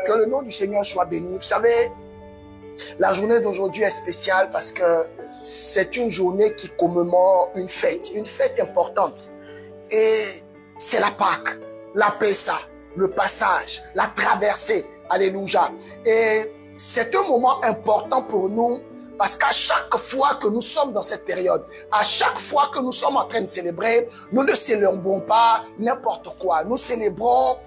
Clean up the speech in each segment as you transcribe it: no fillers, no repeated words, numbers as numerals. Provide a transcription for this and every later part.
Que le nom du Seigneur soit béni. Vous savez, la journée d'aujourd'hui est spéciale parce que c'est une journée qui commémore une fête importante. Et c'est la Pâque, la Pessa, le passage, la traversée. Alléluia. Et c'est un moment important pour nous parce qu'à chaque fois que nous sommes dans cette période, à chaque fois que nous sommes en train de célébrer, nous ne célébrons pas n'importe quoi. Nous célébrons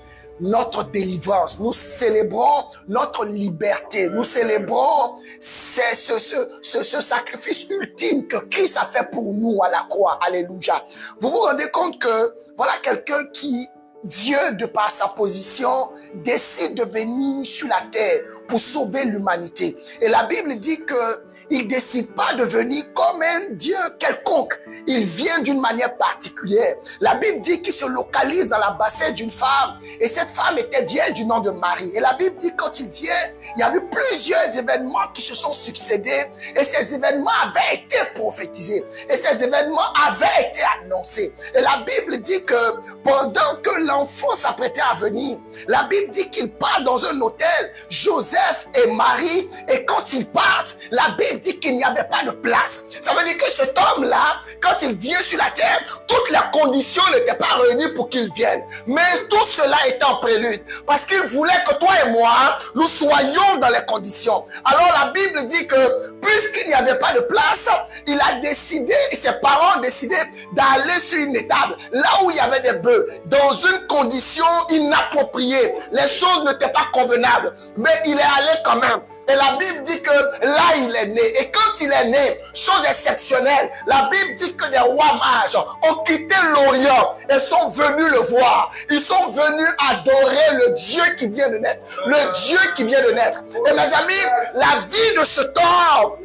notre délivrance, nous célébrons notre liberté, nous célébrons ce sacrifice ultime que Christ a fait pour nous à la croix. Alléluia. Vous vous rendez compte que voilà quelqu'un qui, Dieu, de par sa position, décide de venir sur la terre pour sauver l'humanité. Et la Bible dit que il décide pas de venir comme un Dieu quelconque. Il vient d'une manière particulière. La Bible dit qu'il se localise dans la bassesse d'une femme. Et cette femme était vierge du nom de Marie. Et la Bible dit que quand il vient, il y a eu plusieurs événements qui se sont succédés. Et ces événements avaient été prophétisés. Et ces événements avaient été annoncés. Et la Bible dit que pendant que l'enfant s'apprêtait à venir, la Bible dit qu'il part dans un hôtel, Joseph et Marie. Et quand ils partent, la Bible dit qu'il n'y avait pas de place. Ça veut dire que cet homme-là, quand il vient sur la terre, toutes les conditions n'étaient pas réunies pour qu'il vienne. Mais tout cela était en prélude. Parce qu'il voulait que toi et moi, nous soyons dans les conditions. Alors la Bible dit que, puisqu'il n'y avait pas de place, il a décidé, et ses parents ont décidé d'aller sur une étable, là où il y avait des bœufs, dans une condition inappropriée. Les choses n'étaient pas convenables. Mais il est allé quand même. Et la Bible dit que là, il est né. Et quand il est né, chose exceptionnelle, la Bible dit que des rois mages ont quitté l'Orient et sont venus le voir. Ils sont venus adorer le Dieu qui vient de naître. Le Dieu qui vient de naître. Et mes amis, la vie de cet homme,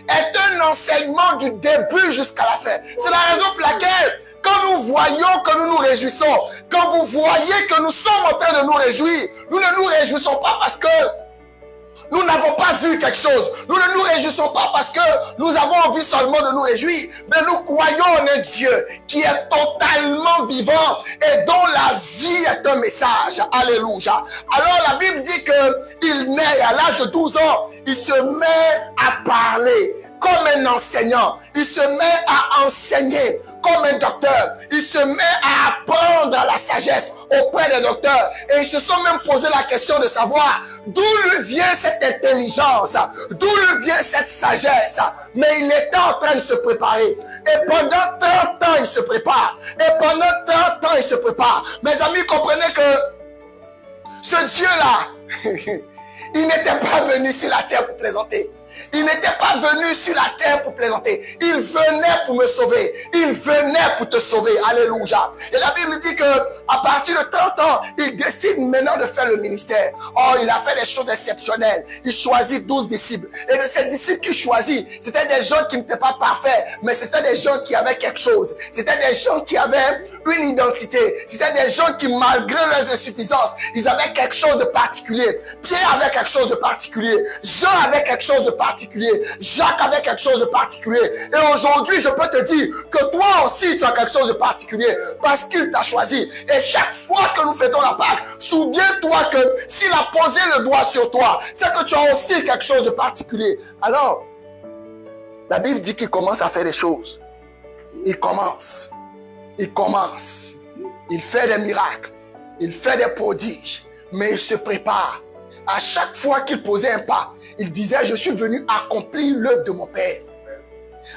est un enseignement du début jusqu'à la fin. C'est la raison pour laquelle, quand nous voyons que nous nous réjouissons, quand vous voyez que nous sommes en train de nous réjouir, nous ne nous réjouissons pas parce que nous n'avons pas vu quelque chose. Nous ne nous réjouissons pas parce que nous avons envie seulement de nous réjouir. Mais nous croyons en un Dieu qui est totalement vivant et dont la vie est un message. Alléluia. Alors la Bible dit qu'il naît à l'âge de 12 ans. Il se met à parler comme un enseignant. Il se met à enseigner comme un docteur. Il se met à apprendre la sagesse auprès des docteurs. Et ils se sont même posé la question de savoir d'où lui vient cette intelligence, d'où lui vient cette sagesse. Mais il était en train de se préparer. Et pendant 30 ans, il se prépare. Et pendant 30 ans, il se prépare. Mes amis, comprenez que ce Dieu-là, il n'était pas venu sur la terre pour plaisanter. Il n'était pas venu sur la terre pour plaisanter. Il venait pour me sauver. Il venait pour te sauver. Alléluia. Et la Bible dit que à partir de 30 ans, il décide maintenant de faire le ministère. Oh, il a fait des choses exceptionnelles. Il choisit 12 disciples. Et de ces disciples qu'il choisit, c'était des gens qui n'étaient pas parfaits, mais c'était des gens qui avaient quelque chose. C'était des gens qui avaient une identité. C'était des gens qui, malgré leurs insuffisances, ils avaient quelque chose de particulier. Pierre avait quelque chose de particulier. Jean avait quelque chose de particulier. Jacques avait quelque chose de particulier. Et aujourd'hui, je peux te dire que toi aussi, tu as quelque chose de particulier parce qu'il t'a choisi. Et chaque fois que nous faisons la Pâque, souviens-toi que s'il a posé le doigt sur toi, c'est que tu as aussi quelque chose de particulier. Alors, la Bible dit qu'il commence à faire des choses. Il commence. Il fait des miracles. Il fait des prodiges. Mais il se prépare. À chaque fois qu'il posait un pas, il disait, je suis venu accomplir l'œuvre de mon Père.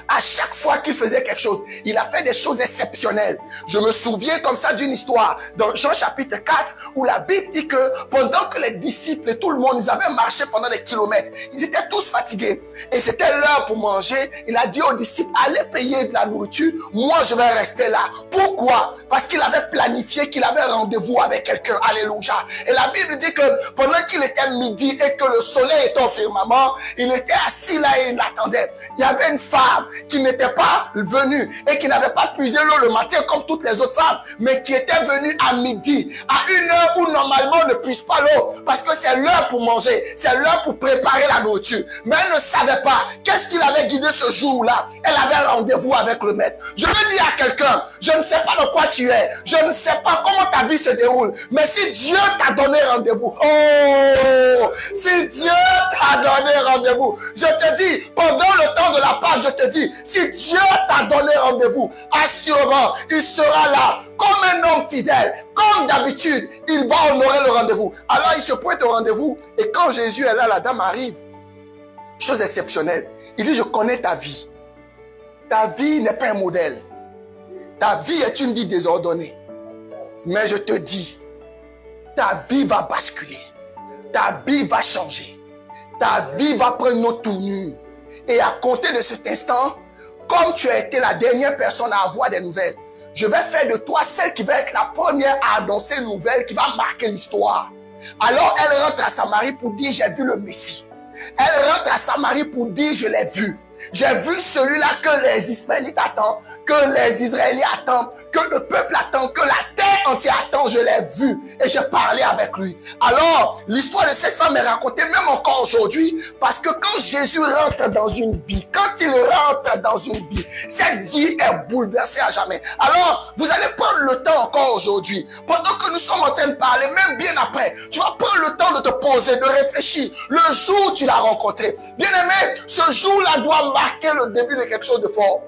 À chaque fois qu'il faisait quelque chose, il a fait des choses exceptionnelles. Je me souviens comme ça d'une histoire dans Jean chapitre 4 où la Bible dit que pendant que les disciples et tout le monde, ils avaient marché pendant des kilomètres, ils étaient tous fatigués et c'était l'heure pour manger. Il a dit aux disciples, allez payer de la nourriture, moi je vais rester là. Pourquoi? Parce qu'il avait planifié qu'il avait rendez-vous avec quelqu'un. Alléluia. Et la Bible dit que pendant qu'il était midi et que le soleil était au firmament, il était assis là et il attendait. Il y avait une femme femme qui n'était pas venue et qui n'avait pas puisé l'eau le matin comme toutes les autres femmes, mais qui était venue à midi, à une heure où normalement on ne puise pas l'eau, parce que c'est l'heure pour manger, c'est l'heure pour préparer la nourriture. Mais elle ne savait pas qu'est-ce qui l'avait guidé ce jour-là. Elle avait rendez-vous avec le maître. Je veux dire à quelqu'un, je ne sais pas de quoi tu es, je ne sais pas comment ta vie se déroule, mais si Dieu t'a donné rendez-vous, oh, si Dieu t'a donné rendez-vous, je te dis, pendant le temps de la Pâque, je te dis, si Dieu t'a donné rendez-vous, assurément, il sera là, comme un homme fidèle, comme d'habitude, il va honorer le rendez-vous. Alors il se pointe au rendez-vous, et quand Jésus est là, la dame arrive. Chose exceptionnelle. Il dit, je connais ta vie. Ta vie n'est pas un modèle. Ta vie est une vie désordonnée. Mais je te dis, ta vie va basculer. Ta vie va changer. Ta vie va prendre une autre tournure. Et à compter de cet instant, comme tu as été la dernière personne à avoir des nouvelles, je vais faire de toi celle qui va être la première à annoncer une nouvelle qui va marquer l'histoire. Alors elle rentre à Samarie pour dire, j'ai vu le Messie. Elle rentre à Samarie pour dire, je l'ai vu. J'ai vu celui-là que les Israélites attendent, que les Israéliens attendent, que le peuple attend, que la terre entière attend. Je l'ai vu et j'ai parlé avec lui. Alors, l'histoire de cette femme est racontée même encore aujourd'hui, parce que quand Jésus rentre dans une vie, quand il rentre dans une vie, cette vie est bouleversée à jamais. Alors, vous allez prendre le temps encore aujourd'hui, pendant que nous sommes en train de parler, même bien après, tu vas prendre le temps de te poser, de réfléchir. Le jour où tu l'as rencontré, bien aimé, ce jour-là doit marquer le début de quelque chose de fort.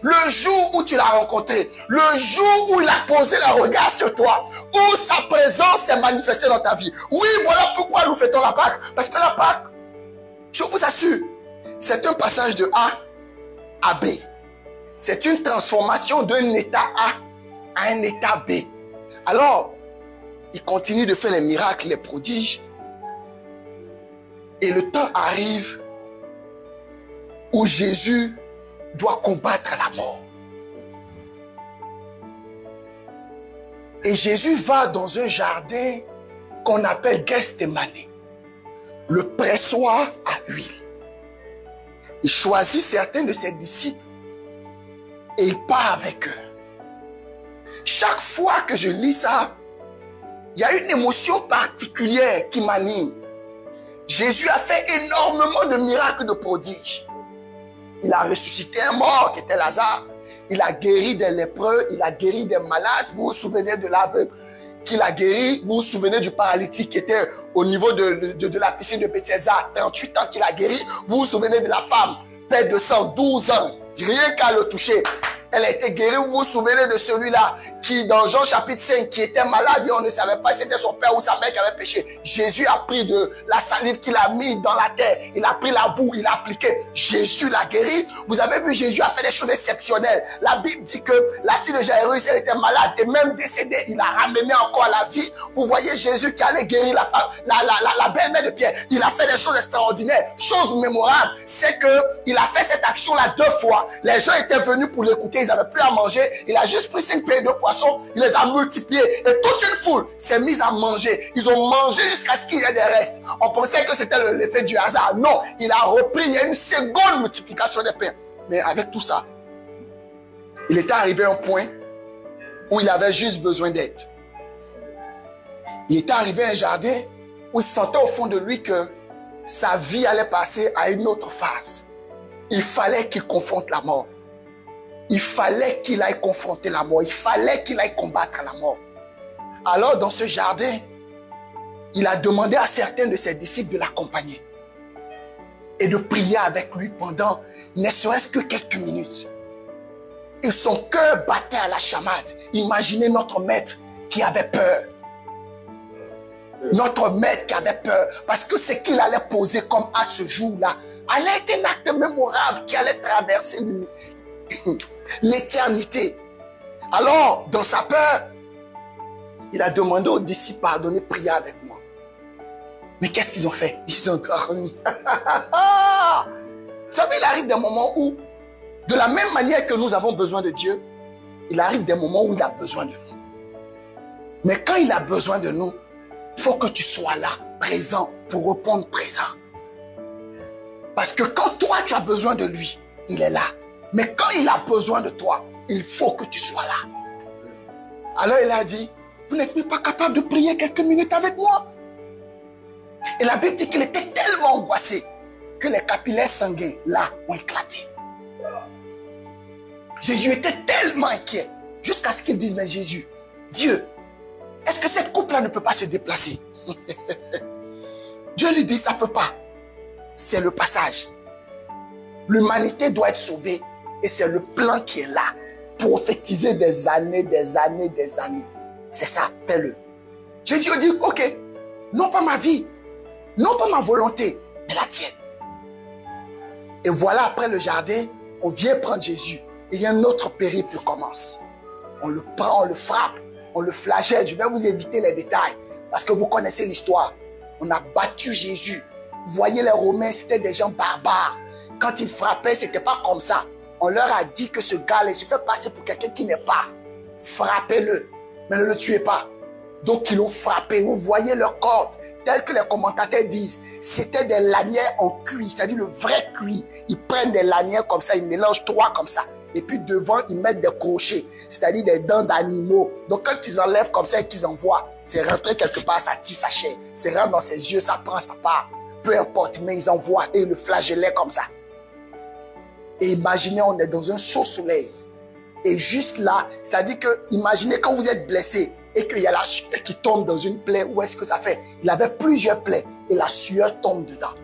Le jour où tu l'as rencontré, le jour où il a posé le regard sur toi, où sa présence s'est manifestée dans ta vie. Oui, voilà pourquoi nous fêtons la Pâque. Parce que la Pâque, je vous assure, c'est un passage de A à B. C'est une transformation d'un état A à un état B. Alors, il continue de faire les miracles, les prodiges. Et le temps arrive où Jésus doit combattre la mort. Et Jésus va dans un jardin qu'on appelle Gethsémane, le pressoir à huile. Il choisit certains de ses disciples et il part avec eux. Chaque fois que je lis ça, il y a une émotion particulière qui m'anime. Jésus a fait énormément de miracles, de prodiges. Il a ressuscité un mort qui était Lazare. Il a guéri des lépreux, il a guéri des malades. Vous vous souvenez de l'aveugle qu'il a guéri. Vous vous souvenez du paralytique qui était au niveau de la piscine de Bethesda, 38 ans qu'il a guéri. Vous vous souvenez de la femme, perte de sang, 12 ans. Rien qu'à le toucher, elle a été guérie. Vous vous souvenez de celui-là qui, dans Jean chapitre 5, qui était malade et on ne savait pas si c'était son père ou sa mère qui avait péché. Jésus a pris de la salive qu'il a mis dans la terre. Il a pris la boue, il a appliqué. Jésus l'a guéri. Vous avez vu, Jésus a fait des choses exceptionnelles. La Bible dit que la fille de Jairus, elle était malade et même décédée. Il a ramené encore à la vie. Vous voyez Jésus qui allait guérir la femme, la belle-mère de Pierre. Il a fait des choses extraordinaires. Chose mémorable, c'est que il a fait cette action-là 2 fois. Les gens étaient venus pour l'écouter, ils n'avaient plus à manger. Il a juste pris 5 pains de poisson, il les a multipliés et toute une foule s'est mise à manger. Ils ont mangé jusqu'à ce qu'il y ait des restes. On pensait que c'était l'effet du hasard. Non, il a repris, il y a une seconde multiplication des pains. Mais avec tout ça, il était arrivé à un point où il avait juste besoin d'aide. Il était arrivé à un jardin où il sentait au fond de lui que sa vie allait passer à une autre phase. Il fallait qu'il confronte la mort. Il fallait qu'il aille confronter la mort. Il fallait qu'il aille combattre la mort. Alors, dans ce jardin, il a demandé à certains de ses disciples de l'accompagner et de prier avec lui pendant ne serait-ce que quelques minutes. Et son cœur battait à la chamade. Imaginez notre maître qui avait peur. Notre maître qui avait peur. Parce que ce qu'il allait poser comme acte ce jour-là allait être un acte mémorable qui allait traverser l'éternité. Alors, dans sa peur, il a demandé aux disciples, pardonnez, priez avec moi. Mais qu'est-ce qu'ils ont fait? Ils ont dormi. Vous savez, il arrive des moments où, de la même manière que nous avons besoin de Dieu, il arrive des moments où il a besoin de nous. Mais quand il a besoin de nous, il faut que tu sois là, présent, pour répondre présent. Parce que quand toi, tu as besoin de lui, il est là. Mais quand il a besoin de toi, il faut que tu sois là. Alors il a dit, vous n'êtes même pas capable de prier quelques minutes avec moi. Et la Bible dit qu'il était tellement angoissé que les capillaires sanguins, là, ont éclaté. Jésus était tellement inquiet jusqu'à ce qu'il dise, mais Jésus, Dieu, est-ce que cette coupe-là ne peut pas se déplacer? Dieu lui dit, ça ne peut pas. C'est le passage. L'humanité doit être sauvée et c'est le plan qui est là. Prophétiser des années, des années, des années. C'est ça, fais-le. Jésus dit, ok, non pas ma vie, non pas ma volonté, mais la tienne. Et voilà, après le jardin, on vient prendre Jésus. Et il y a un autre périple qui commence. On le prend, on le frappe, on le flagelle. Je vais vous éviter les détails parce que vous connaissez l'histoire. On a battu Jésus. Vous voyez, les Romains, c'était des gens barbares. Quand ils frappaient, c'était pas comme ça. On leur a dit que ce gars-là, il se fait passer pour quelqu'un qui n'est pas. Frappez-le, mais ne le tuez pas. Donc, ils l'ont frappé. Vous voyez leur corde, tel que les commentateurs disent, c'était des lanières en cuir, c'est-à-dire le vrai cuir. Ils prennent des lanières comme ça, ils mélangent 3 comme ça. Et puis devant, ils mettent des crochets, c'est-à-dire des dents d'animaux. Donc, quand ils enlèvent comme ça et qu'ils envoient, c'est rentré quelque part, ça tire sa chair. C'est rentré dans ses yeux, ça prend sa part. Peu importe, mais ils envoient et ils le flagellaient comme ça. Et imaginez, on est dans un chaud soleil. Et juste là, c'est-à-dire que, imaginez quand vous êtes blessé et qu'il y a la sueur qui tombe dans une plaie, où est-ce que ça fait? Il avait plusieurs plaies et la sueur tombe dedans.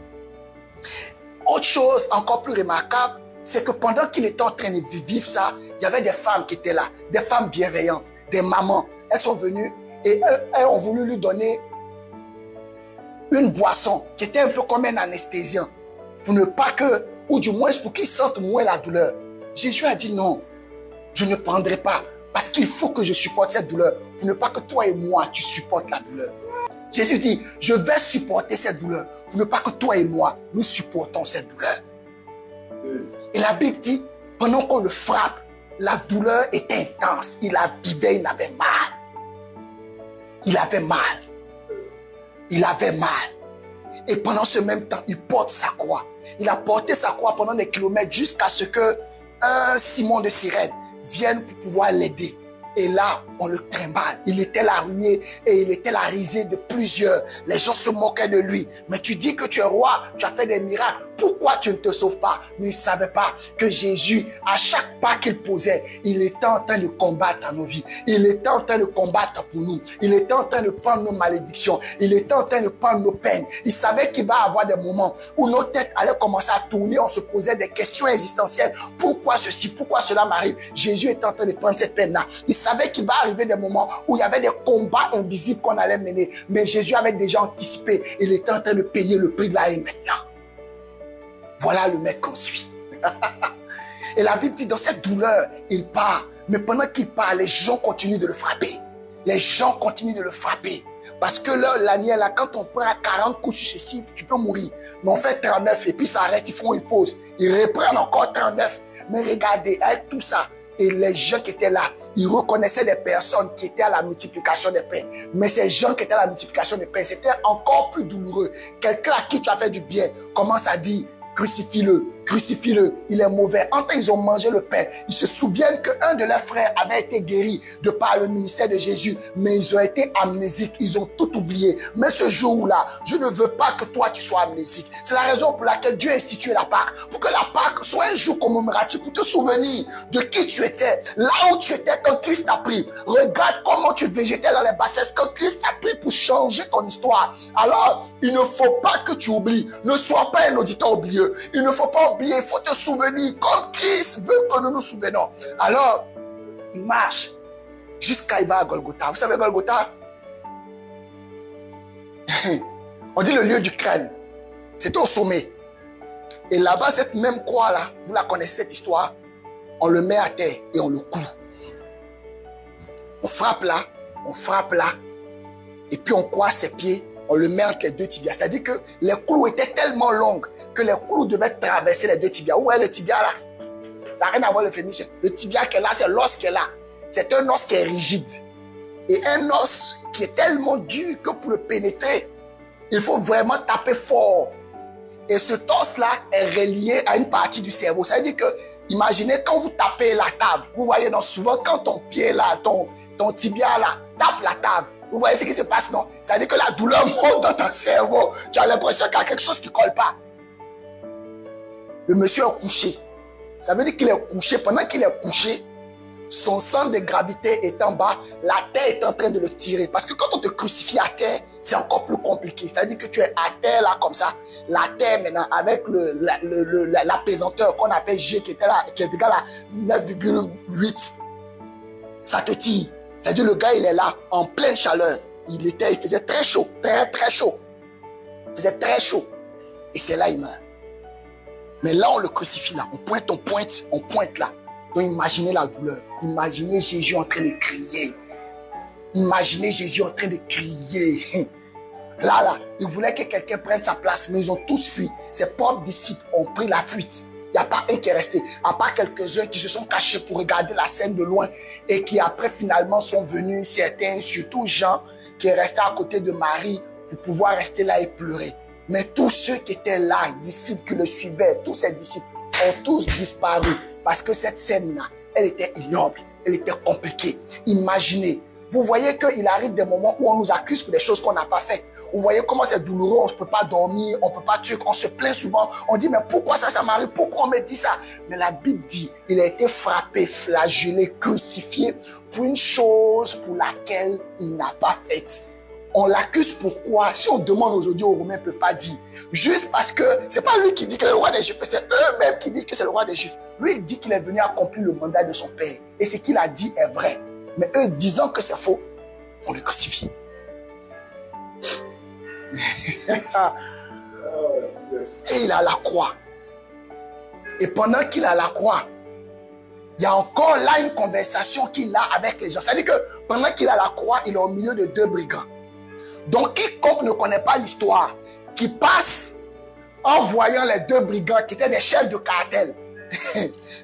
Autre chose encore plus remarquable, c'est que pendant qu'il était en train de vivre ça, il y avait des femmes qui étaient là, des femmes bienveillantes, des mamans. Elles sont venues et elles ont voulu lui donner une boisson qui était un peu comme un anesthésiant pour ne pas que, ou du moins pour qu'il sente moins la douleur. Jésus a dit non, je ne prendrai pas parce qu'il faut que je supporte cette douleur pour ne pas que toi et moi tu supportes la douleur. Jésus dit, je vais supporter cette douleur pour ne pas que toi et moi nous supportons cette douleur. Et la Bible dit, pendant qu'on le frappe, la douleur était intense. Il vivait, il avait mal. Il avait mal. Il avait mal. Et pendant ce même temps, il porte sa croix. Il a porté sa croix pendant des kilomètres jusqu'à ce que un Simon de Cyrène vienne pour pouvoir l'aider. Et là, on le trimballe. Il était la ruée et il était la risée de plusieurs. Les gens se moquaient de lui. Mais tu dis que tu es roi, tu as fait des miracles. Pourquoi tu ne te sauves pas? Mais il ne savait pas que Jésus, à chaque pas qu'il posait, il était en train de combattre nos vies. Il était en train de combattre pour nous. Il était en train de prendre nos malédictions. Il était en train de prendre nos peines. Il savait qu'il va y avoir des moments où nos têtes allaient commencer à tourner. On se posait des questions existentielles. Pourquoi ceci? Pourquoi cela m'arrive? Jésus était en train de prendre cette peine-là. Il savait qu'il va arriver des moments où il y avait des combats invisibles qu'on allait mener. Mais Jésus avait déjà anticipé. Il était en train de payer le prix de la haine maintenant. Voilà le mec qu'on suit. Et la Bible dit, dans cette douleur, il part. Mais pendant qu'il part, les gens continuent de le frapper. Les gens continuent de le frapper. Parce que là, l'animal, là, quand on prend 40 coups successifs, tu peux mourir. Mais on fait 39 et puis ça arrête, ils font une pause. Ils reprennent encore 39. Mais regardez, avec tout ça, et les gens qui étaient là, ils reconnaissaient des personnes qui étaient à la multiplication des pains. Mais ces gens qui étaient à la multiplication des pains, c'était encore plus douloureux. Quelqu'un à qui tu as fait du bien commence à dire, crucifie-le, crucifie-le, il est mauvais. En temps, ils ont mangé le pain. Ils se souviennent qu'un de leurs frères avait été guéri de par le ministère de Jésus, mais ils ont été amnésiques, ils ont tout oublié. Mais ce jour-là, je ne veux pas que toi, tu sois amnésique. C'est la raison pour laquelle Dieu a institué la Pâque. Pour que la Pâque soit un jour commémoratif, pour te souvenir de qui tu étais, là où tu étais quand Christ t'a pris. Regarde comment tu végétais dans les bassesses quand Christ t'a pris pour changer ton histoire. Alors, il ne faut pas que tu oublies. Ne sois pas un auditeur oublieux. Il ne faut pas oublier, il faut te souvenir comme Christ veut que nous nous souvenons. Alors, il marche jusqu'à il va à Golgotha. Vous savez Golgotha? On dit le lieu du crâne. C'était au sommet. Et là-bas, cette même croix-là, vous la connaissez cette histoire, on le met à terre et on le cloue. On frappe là, et puis on croise ses pieds. On le met entre les deux tibias. C'est-à-dire que les clous étaient tellement longs que les clous devaient traverser les deux tibias. Où est le tibia là? Ça n'a rien à voir avec le féminisme. Le tibia qui est là, c'est l'os qui est là. C'est un os qui est rigide. Et un os qui est tellement dur que pour le pénétrer, il faut vraiment taper fort. Et ce torse-là est relié à une partie du cerveau. Ça veut dire que, imaginez quand vous tapez la table. Vous voyez, non, souvent quand ton pied là, ton tibia là, tape la table. Vous voyez ce qui se passe, non? Ça veut dire que la douleur monte dans ton cerveau. Tu as l'impression qu'il y a quelque chose qui ne colle pas. Le monsieur est couché. Ça veut dire qu'il est couché. Pendant qu'il est couché, son centre de gravité est en bas, la terre est en train de le tirer. Parce que quand on te crucifie à terre, c'est encore plus compliqué. C'est-à-dire que tu es à terre là comme ça. La terre maintenant avec la pesanteur qu'on appelle G qui est égal à 9,8. Ça te tire. C'est-à-dire le gars il est là en pleine chaleur. Il faisait très chaud, très chaud. Il faisait très chaud. Et c'est là il meurt. Mais là on le crucifie là. On pointe là. Donc imaginez la douleur. Imaginez Jésus en train de crier. Imaginez Jésus en train de crier. Là, il voulait que quelqu'un prenne sa place, mais ils ont tous fui. Ses propres disciples ont pris la fuite. Il n'y a pas un qui est resté, à part quelques-uns qui se sont cachés pour regarder la scène de loin et qui après finalement sont venus, certains, surtout Jean, qui est resté à côté de Marie pour pouvoir rester là et pleurer. Mais tous ceux qui étaient là, disciples qui le suivaient, tous ces disciples ont tous disparu. Parce que cette scène-là, elle était ignoble, elle était compliquée. Imaginez, vous voyez qu'il arrive des moments où on nous accuse pour des choses qu'on n'a pas faites. Vous voyez comment c'est douloureux, on ne peut pas dormir, on ne peut pas tuer, on se plaint souvent. On dit, mais pourquoi ça m'arrive, pourquoi on me dit ça? Mais la Bible dit, il a été frappé, flagellé, crucifié pour une chose pour laquelle il n'a pas faite. On l'accuse pourquoi? Si on demande aujourd'hui aux Romains, ils ne peuvent pas dire. Juste parce que c'est pas lui qui dit que c'est le roi des Juifs, c'est eux-mêmes qui disent que c'est le roi des Juifs. Lui, il dit qu'il est venu accomplir le mandat de son père. Et ce qu'il a dit est vrai. Mais eux, disant que c'est faux, on le crucifie. Et il est à la croix. Et pendant qu'il est à la croix, il y a encore là une conversation qu'il a avec les gens. C'est-à-dire que pendant qu'il est à la croix, il est au milieu de deux brigands. Donc, quiconque ne connaît pas l'histoire, qui passe en voyant les deux brigands qui étaient des chefs de cartel.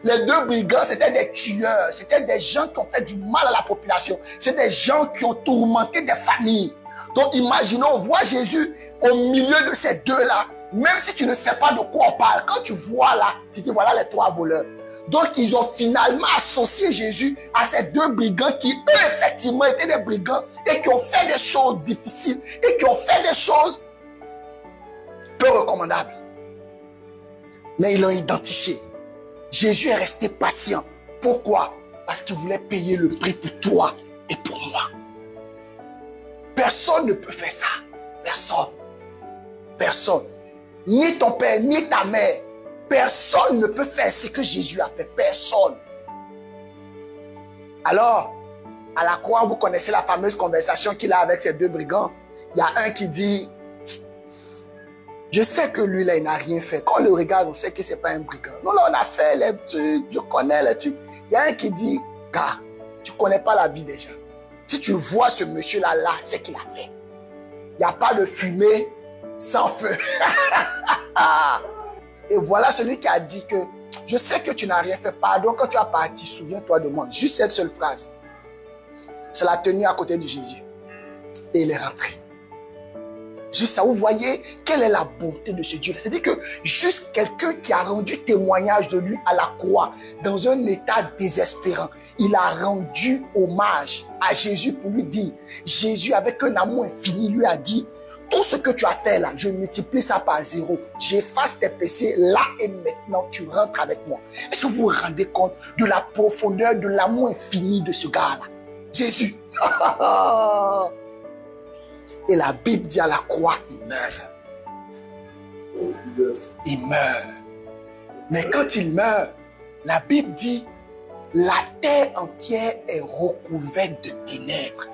Les deux brigands, c'était des tueurs, c'était des gens qui ont fait du mal à la population, c'est des gens qui ont tourmenté des familles. Donc, imaginons, on voit Jésus au milieu de ces deux-là, même si tu ne sais pas de quoi on parle. Quand tu vois là, tu dis voilà les trois voleurs. Donc, ils ont finalement associé Jésus à ces deux brigands qui, eux, effectivement, étaient des brigands et qui ont fait des choses difficiles et qui ont fait des choses peu recommandables. Mais ils l'ont identifié. Jésus est resté patient. Pourquoi? Parce qu'il voulait payer le prix pour toi et pour moi. Personne ne peut faire ça. Personne. Personne. Ni ton père, ni ta mère. Personne ne peut faire ce que Jésus a fait. Personne. Alors, à la croix, vous connaissez la fameuse conversation qu'il a avec ces deux brigands. Il y a un qui dit, je sais que lui là, il n'a rien fait. Quand on le regarde, on sait que ce n'est pas un brigand. Nous là, on a fait les trucs, je connais les trucs. Il y a un qui dit, gars, tu ne connais pas la vie des gens. Si tu vois ce monsieur-là, c'est qu'il a fait. Il n'y a pas de fumée sans feu. Et voilà celui qui a dit que je sais que tu n'as rien fait. Pardon, quand tu as parti, souviens-toi de moi. Juste cette seule phrase. C'est la tenue à côté de Jésus. Et il est rentré. Juste ça, vous voyez quelle est la bonté de ce Dieu. C'est-à-dire que juste quelqu'un qui a rendu témoignage de lui à la croix, dans un état désespérant, il a rendu hommage à Jésus pour lui dire, Jésus avec un amour infini lui a dit, tout ce que tu as fait là, je multiplie ça par 0. J'efface tes péchés là et maintenant, tu rentres avec moi. Est-ce que vous vous rendez compte de la profondeur, de l'amour infini de ce gars-là? Jésus. Et la Bible dit à la croix, il meurt. Il meurt. Mais quand il meurt, la Bible dit, la terre entière est recouverte de ténèbres.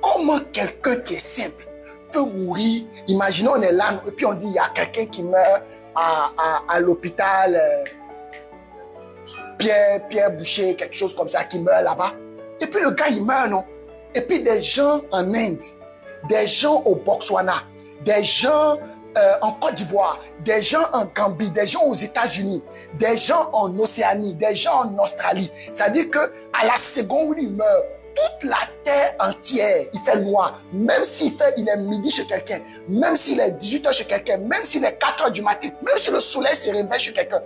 Comment quelqu'un qui est simple peut mourir? Imaginons, on est là, et puis on dit, il y a quelqu'un qui meurt à l'hôpital, Pierre Boucher, quelque chose comme ça, qui meurt là-bas. Et puis le gars, il meurt, non? Et puis des gens en Inde, des gens au Botswana, des gens en Côte d'Ivoire, des gens en Gambie, des gens aux États-Unis, des gens en Océanie, des gens en Australie. C'est-à-dire que à la seconde où il meurt, toute la terre entière, il fait noir. Même s'il est midi chez quelqu'un, même s'il est 18h chez quelqu'un, même s'il est 4h du matin, même si le soleil se réveille chez quelqu'un,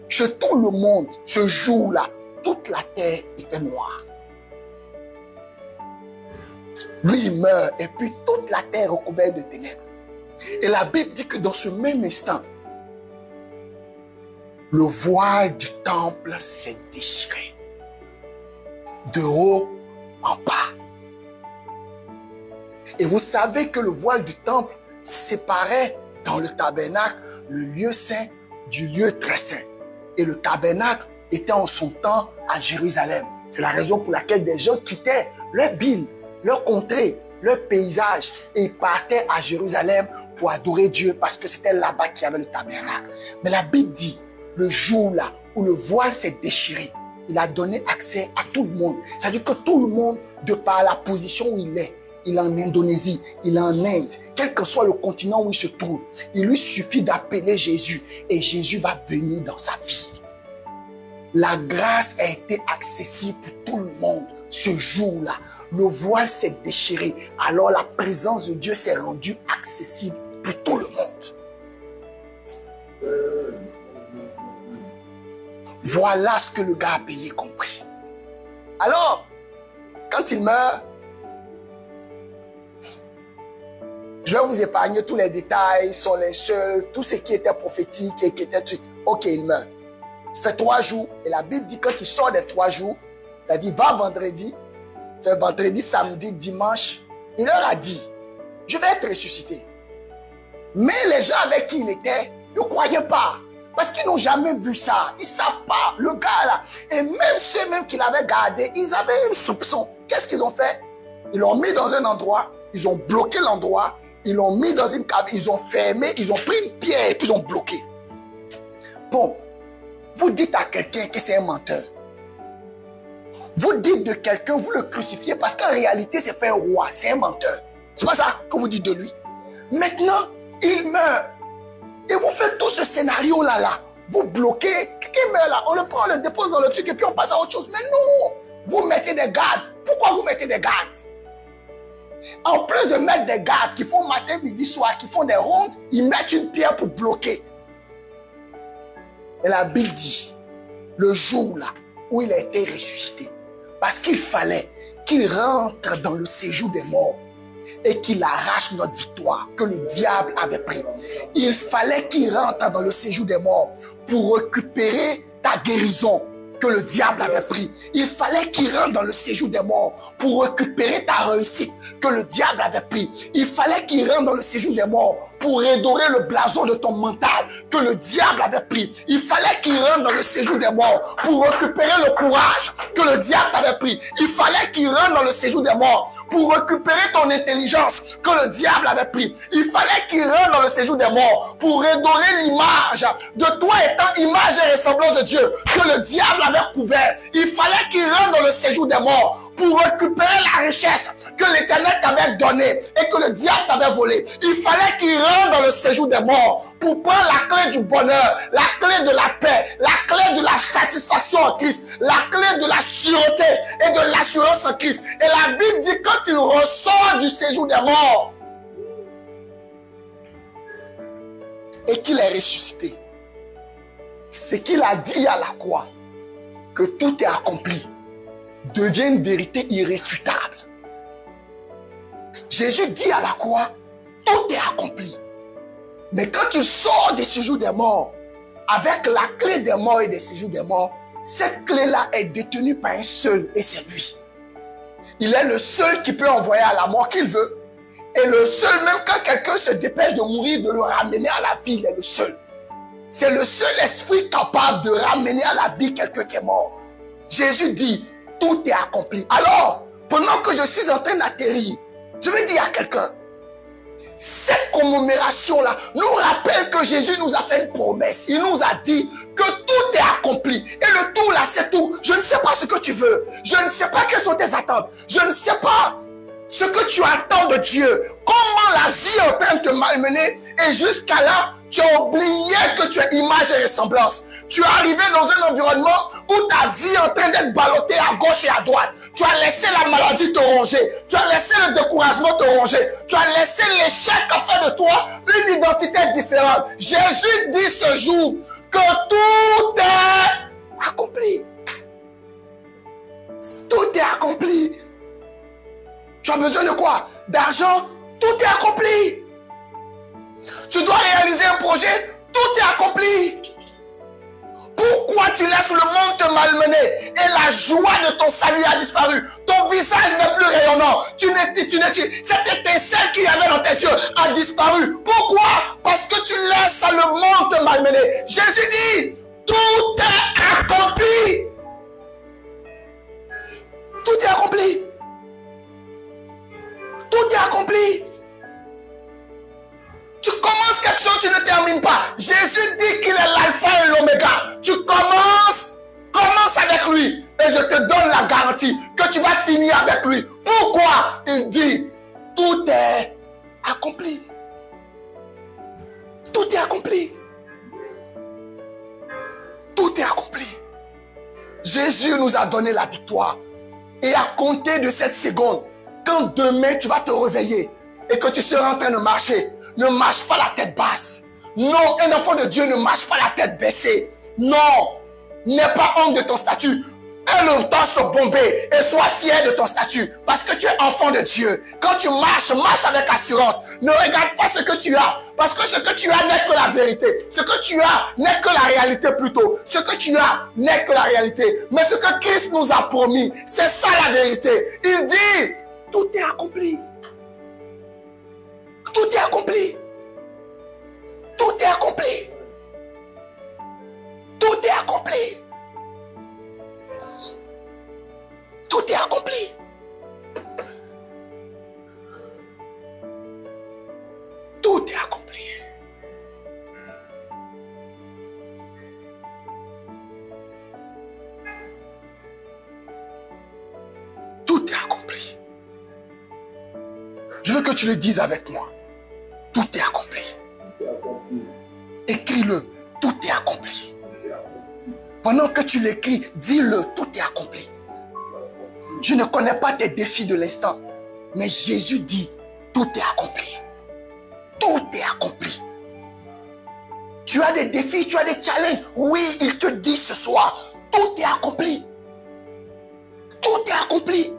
chez tout le monde, ce jour-là, toute la terre était noire. Lui, il meurt et puis toute la terre est recouverte de ténèbres. Et la Bible dit que dans ce même instant, le voile du temple s'est déchiré. De haut en bas. Et vous savez que le voile du temple séparait dans le tabernacle le lieu saint du lieu très saint. Et le tabernacle était en son temps à Jérusalem. C'est la raison pour laquelle des gens quittaient leur ville, leur contrée, leur paysage et ils partaient à Jérusalem pour adorer Dieu parce que c'était là-bas qu'il y avait le tabernacle. Mais la Bible dit, le jour-là où le voile s'est déchiré, il a donné accès à tout le monde. C'est-à-dire que tout le monde, de par la position où il est en Indonésie, il est en Inde, quel que soit le continent où il se trouve, il lui suffit d'appeler Jésus et Jésus va venir dans sa vie. La grâce a été accessible pour tout le monde ce jour-là. Le voile s'est déchiré, alors la présence de Dieu s'est rendue accessible pour tout le monde. Voilà ce que le gars a payé comme prix. Alors, quand il meurt, je vais vous épargner tous les détails sur les cieux, tout ce qui était prophétique et qui était truc. Ok, il meurt. Il fait 3 jours et la Bible dit quand il sort des 3 jours, il a dit va vendredi, fait vendredi, samedi, dimanche. Il leur a dit, je vais être ressuscité. Mais les gens avec qui il était ne croyaient pas. Parce qu'ils n'ont jamais vu ça. Ils ne savent pas, le gars là. Et même ceux même qui l'avaient gardé, ils avaient un soupçon. Qu'est-ce qu'ils ont fait? Ils l'ont mis dans un endroit, ils ont bloqué l'endroit, ils l'ont mis dans une cave, ils ont fermé, ils ont pris une pierre et puis ils ont bloqué. Bon, vous dites à quelqu'un que c'est un menteur. Vous dites de quelqu'un, vous le crucifiez parce qu'en réalité, ce n'est pas un roi, c'est un menteur. C'est pas ça que vous dites de lui. Maintenant, il meurt. Et vous faites tout ce scénario-là, vous bloquez, quelqu'un meurt là, on le prend, on le dépose dans le truc et puis on passe à autre chose. Mais non, vous mettez des gardes. Pourquoi vous mettez des gardes? En plus de mettre des gardes qui font matin, midi, soir, qui font des rondes, ils mettent une pierre pour bloquer. Et la Bible dit, le jour là où il a été ressuscité, parce qu'il fallait qu'il rentre dans le séjour des morts, et qu'il arrache notre victoire que le diable avait pris. Il fallait qu'il rentre dans le séjour des morts pour récupérer ta guérison que le diable avait pris. Il fallait qu'il rentre dans le séjour des morts pour récupérer ta réussite que le diable avait pris. Il fallait qu'il rentre dans le séjour des morts pour redorer le blason de ton mental que le diable avait pris. Il fallait qu'il rentre dans le séjour des morts pour récupérer le courage que le diable avait pris. Il fallait qu'il rentre dans le séjour des morts pour récupérer ton intelligence que le diable avait pris. Il fallait qu'il rentre dans le séjour des morts pour redorer l'image de toi étant image et ressemblance de Dieu que le diable avait couvert. Il fallait qu'il rentre dans le séjour des morts pour récupérer la richesse que l'Éternel t'avait donnée et que le diable t'avait volée. Il fallait qu'il rentre dans le séjour des morts pour prendre la clé du bonheur, la clé de la paix, la clé de la satisfaction en Christ, la clé de la sûreté et de l'assurance en Christ. Et la Bible dit quand il ressort du séjour des morts et qu'il est ressuscité, ce qu'il a dit à la croix, que tout est accompli, devient une vérité irréfutable. Jésus dit à la croix, tout est accompli. Mais quand tu sors des séjours des morts, avec la clé des morts et des séjours des morts, cette clé-là est détenue par un seul et c'est lui. Il est le seul qui peut envoyer à la mort qu'il veut. Et le seul, même quand quelqu'un se dépêche de mourir, de le ramener à la vie, il est le seul. C'est le seul esprit capable de ramener à la vie quelqu'un qui est mort. Jésus dit, tout est accompli. Alors, pendant que je suis en train d'atterrir, je vais dire à quelqu'un, cette commémoration-là nous rappelle que Jésus nous a fait une promesse. Il nous a dit que tout est accompli. Et le tout là, c'est tout. Je ne sais pas ce que tu veux. Je ne sais pas quelles sont tes attentes. Je ne sais pas ce que tu attends de Dieu. Comment la vie est en train de te malmener. Et jusqu'à là, tu as oublié que tu es image et ressemblance. Tu es arrivé dans un environnement où ta vie est en train d'être ballottée à gauche et à droite. Tu as laissé la maladie te ronger. Tu as laissé le découragement te ronger. Tu as laissé l'échec faire de toi une identité différente. Jésus dit ce jour que tout est accompli. Tout est accompli. Tu as besoin de quoi? D'argent? Tout est accompli. Tu dois réaliser un projet? Tout est accompli. Pourquoi tu laisses le monde te malmener et la joie de ton salut a disparu? Ton visage n'est plus rayonnant. Cette étincelle qu'il y avait dans tes yeux a disparu. Pourquoi? Parce que tu laisses le monde te malmener. Jésus dit, tout est accompli. Tout est accompli. Tout est accompli. Tu commences quelque chose, tu ne termines pas. Jésus dit qu'il est l'alpha et l'oméga. Tu commences avec lui. Et je te donne la garantie que tu vas finir avec lui. Pourquoi? Il dit, tout est accompli. Tout est accompli. Tout est accompli. Jésus nous a donné la victoire. Et à compter de cette seconde, quand demain tu vas te réveiller et que tu seras en train de marcher, ne marche pas la tête basse. Non, un enfant de Dieu ne marche pas la tête baissée. Non, n'aie pas honte de ton statut. Aie le temps se bomber et sois fier de ton statut parce que tu es enfant de Dieu. Quand tu marches, marche avec assurance. Ne regarde pas ce que tu as parce que ce que tu as n'est que la vérité. Ce que tu as n'est que la réalité plutôt. Ce que tu as n'est que la réalité. Mais ce que Christ nous a promis, c'est ça la vérité. Il dit, tout est accompli. Tout est accompli. Tout est accompli. Tout est accompli. Tout est accompli. Tout est accompli. Tout est accompli. Je veux que tu le dises avec moi. Tout est accompli. Écris-le. Tout est accompli. Pendant que tu l'écris, dis-le. Tout est accompli. Je ne connais pas tes défis de l'instant. Mais Jésus dit, tout est accompli. Tout est accompli. Tu as des défis, tu as des challenges. Oui, il te dit ce soir, tout est accompli. Tout est accompli.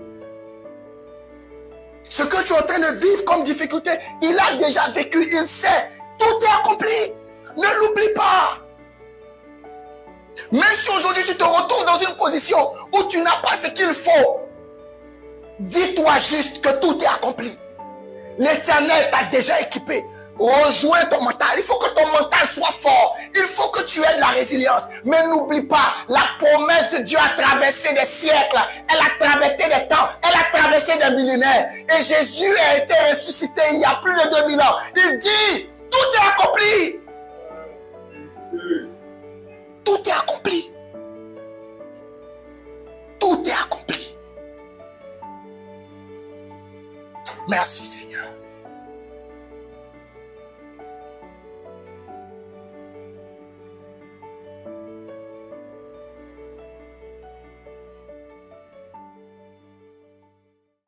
Ce que tu es en train de vivre comme difficulté, il a déjà vécu, il sait. Tout est accompli. Ne l'oublie pas. Même si aujourd'hui tu te retrouves dans une position où tu n'as pas ce qu'il faut, dis-toi juste que tout est accompli. L'Éternel t'a déjà équipé. Rejoins ton mental. Il faut que ton mental soit fort. Il faut que tu aies de la résilience. Mais n'oublie pas, la promesse de Dieu a traversé des siècles. Elle a traversé des temps. Elle a traversé des millénaires. Et Jésus a été ressuscité il y a plus de 2000 ans. Il dit, tout est accompli. Tout est accompli. Tout est accompli. Merci Seigneur.